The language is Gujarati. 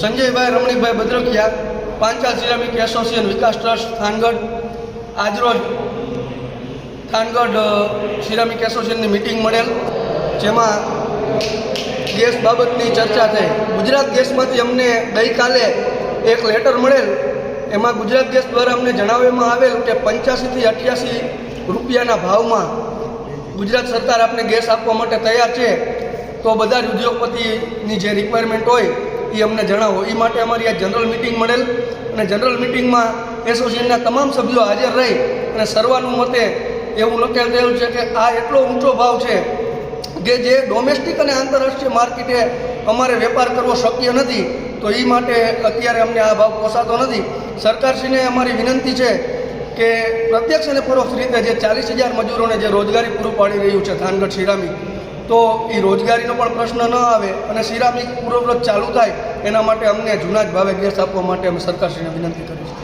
સંજયભાઈ રમણીકભાઈ ભદ્રકિયા, પાંચાલ સિરામિક એસોસિએશન વિકાસ ટ્રસ્ટ થાનગઢ, આજરોજ થાનગઢ સિરામિક એસોસિએશનની મિટિંગ મળેલ, જેમાં ગેસ બાબતની ચર્ચા થઈ. ગુજરાત ગેસમાંથી અમને ગઈકાલે એક લેટર મળેલ. એમાં ગુજરાત ગેસ દ્વારા અમને જણાવવામાં આવેલ કે 85 થી 88 રૂપિયાના ભાવમાં ગુજરાત સરકાર આપને ગેસ આપવા માટે તૈયાર છે. તો બધા જ ઉદ્યોગપતિની જે રિક્વાયરમેન્ટ હોય એ અમને જણાવો. એ માટે અમારી આ જનરલ મિટિંગ મળેલ અને જનરલ મિટિંગમાં એસોસિએશનના તમામ સભ્યો હાજર રહી અને સર્વાનુમતે એવું નક્કી થયેલું છે કે આ એટલો ઊંચો ભાવ છે કે જે ડોમેસ્ટિક અને આંતરરાષ્ટ્રીય માર્કેટે અમારે વેપાર કરવો શક્ય નથી. તો એ માટે અત્યારે અમને આ ભાવ પોસાતો નથી. સરકારશ્રીને અમારી વિનંતી છે કે પ્રત્યક્ષ અને પરોક્ષ રીતે જે 40,000 મજૂરોને જે રોજગારી પૂરું પાડી રહ્યું છે થાનગઢ સિરામિક, તો એ રોજગારીનો પણ પ્રશ્ન ન આવે અને સિરામિક પૂર્વવ્રત ચાલુ થાય એના માટે અમને જૂના જ ભાવે ગેસ આપવા માટે અમે સરકારશ્રીને વિનંતી કરી છે.